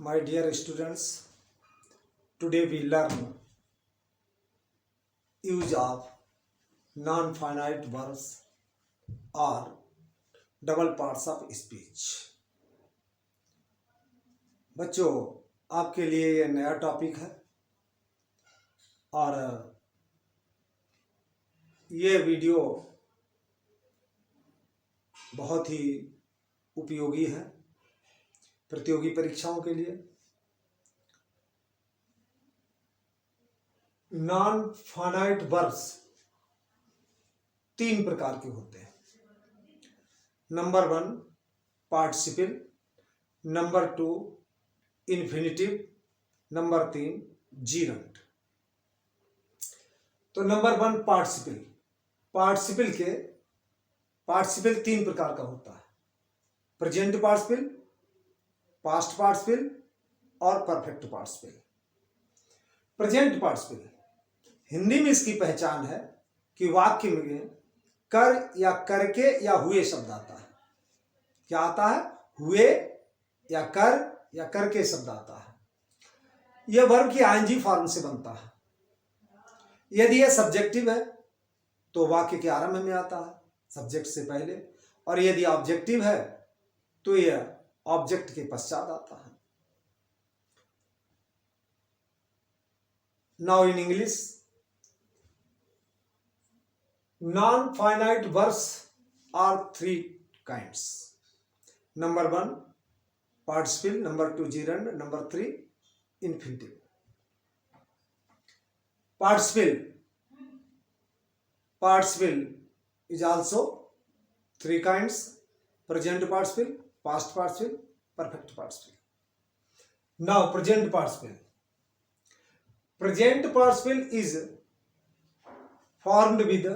My dear students, today we learn use of non-finite verbs or double parts of speech. बच्चों, आपके लिए ये नया टॉपिक है और ये वीडियो बहुत ही उपयोगी है प्रतियोगी परीक्षाओं के लिए। नॉन फाइनाइट वर्ब्स 3 प्रकार के होते हैं। Number 1 participle, number 2 infinitive, number 3 जीरंट। तो नंबर 1 पार्टिसिपल। पार्टिसिपल 3 प्रकार का होता है: प्रेजेंट पार्टिसिपल, पास्ट पार्टिसिपल और perfect participle. Present participle Hindi में इसकी पहचान है कि वाक्य में कर या करके या हुए शब्द आता है। क्या आता है? हुए या कर या करके शब्द आता है। यह वर्ब की आईएनजी फॉर्म से बनता है। यदि यह सब्जेक्टिव है तो वाक्य के आरंभ में आता है, सब्जेक्ट से पहले, और यदि ऑब्जेक्टिव है तो यह ऑब्जेक्ट के पश्चात आता है। Now in English, non-finite verbs are 3 kinds. Number 1 participle, number 2 gerund, number 3 infinitive. Participle is also 3 kinds: present participle, past participle, perfect participle. Now present participle. Present participle is formed with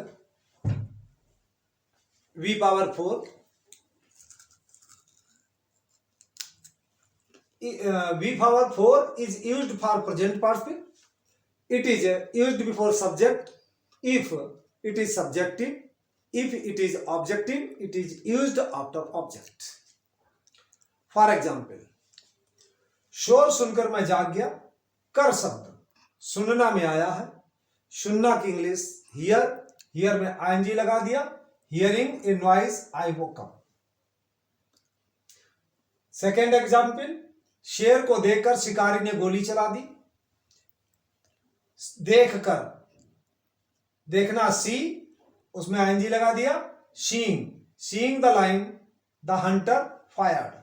V power 4. V power 4 is used for present participle. It is used before subject if it is subjective. If it is objective, it is used after object. For example, शोर सुनकर मैं जाग गया। कर शब्द सुनना में आया है। सुनना की इंग्लिश हियर, हियर में आईएनजी लगा दिया। Hearing A noise I woke up. Second example, शेर को देखकर शिकारी ने गोली चला दी। देखकर, देखना सी, उसमें आईएनजी लगा दिया। Seeing the line the Hunter fired.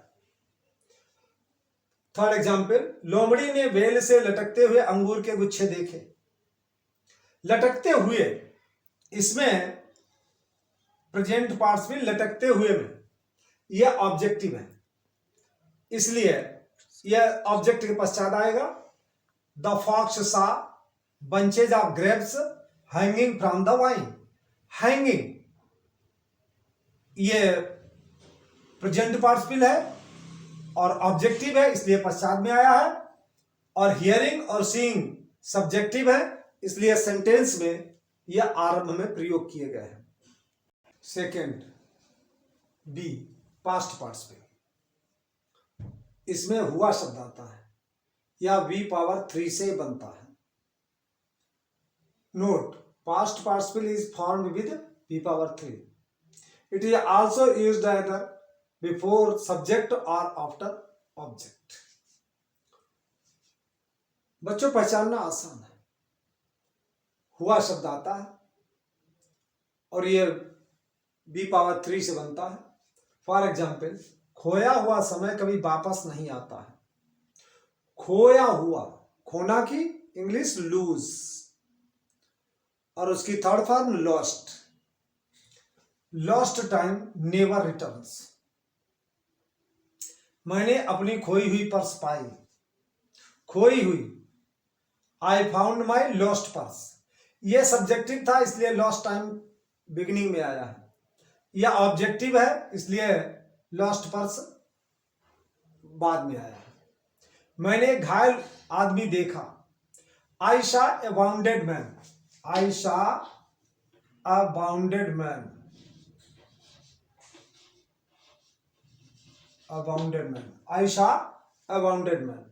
Third example, लोमड़ी ने बेल से लटकते हुए अंगूर के गुच्छे देखे। लटकते हुए, इसमें प्रेजेंट पार्टिसिपल लटकते हुए में यह ऑब्जेक्टिव है, इसलिए यह ऑब्जेक्ट के पश्चात आएगा। द फॉक्स सा bunches of grapes hanging from the wine. Hanging यह प्रेजेंट पार्टिसिपल है और ऑब्जेक्टिव है, इसलिए पश्चात में आया है। और हियरिंग और सीइंग सब्जेक्टिव है, इसलिए सेंटेंस में यह आरंभ में प्रयोग किए गए हैं। Second B past participle. इसमें हुआ शब्द आता है या V पावर 3 से बनता है। Note, past participle is formed with V power 3. It is also used either before subject और आफ्टर ऑब्जेक्ट। बच्चों, पहचानना आसान है। हुआ शब्द आता है और यह V पावर 3 से बनता है। फॉर एग्जाम्पल, खोया हुआ समय कभी वापस नहीं आता है। खोया हुआ, खोना की इंग्लिश लूज, और उसकी third form lost. Lost time never returns. मैंने अपनी खोई हुई पर्स पाई। खोई हुई, I found my lost purse. यह सब्जेक्टिव था, इसलिए लॉस्ट टाइम बिगिनिंग में आया है। यह ऑब्जेक्टिव है, इसलिए लॉस्ट पर्स बाद में आया है। मैंने घायल आदमी देखा। I saw a wounded man. I saw a wounded man. a wounded man. I saw a wounded man.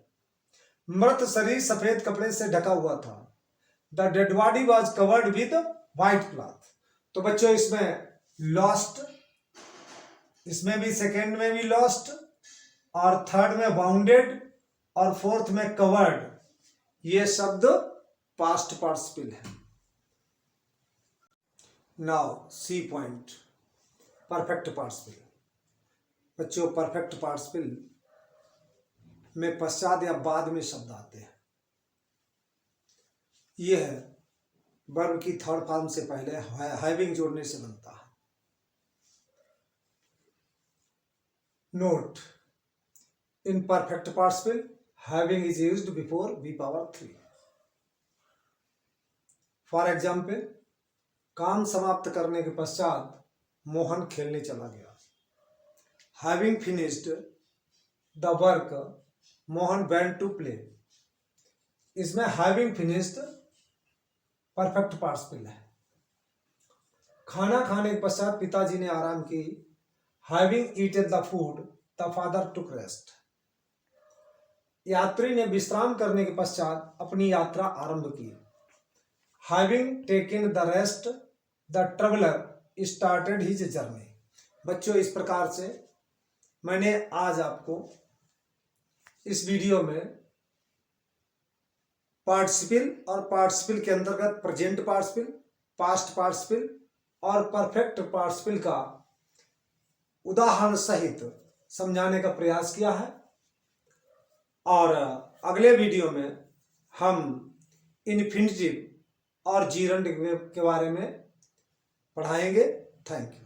मृत शरीर सफेद कपड़े से ढका हुआ था। The dead body was covered with white cloth. तो बच्चों इसमें लॉस्ट, इसमें भी सेकेंड में भी लॉस्ट, और थर्ड में वाउंडेड, और फोर्थ में कवर्ड, ये शब्द पास्ट पार्टिसिपल है। Now C point, perfect participle. बच्चों परफेक्ट पार्टिसिपल में पश्चात या बाद में शब्द आते हैं। यह है वर्ब की थर्ड फॉर्म से पहले हैविंग जोड़ने से बनता है। Note, in perfect participle having is used before V3। For example, काम समाप्त करने के पश्चात मोहन खेलने चला गया। Having finished the work Mohan went to play. इसमें हैविंग फिनिश्ड परफेक्ट पार्टिसिपल है। खाना खाने के पश्चात पिताजी ने आराम की। Having eaten the food the father took rest. यात्री ने विश्राम करने के पश्चात अपनी यात्रा आरंभ की। Having taken the rest the traveller started his journey. बच्चों इस प्रकार से मैंने आज आपको इस वीडियो में पार्टिसिपल और पार्टिसिपल के अंतर्गत प्रेजेंट पार्टिसिपल, पास्ट पार्टिसिपल और परफेक्ट पार्टिसिपल का उदाहरण सहित समझाने का प्रयास किया है। और अगले वीडियो में हम इन्फिनिटिव और जीरंड के बारे में पढ़ाएंगे। Thank you.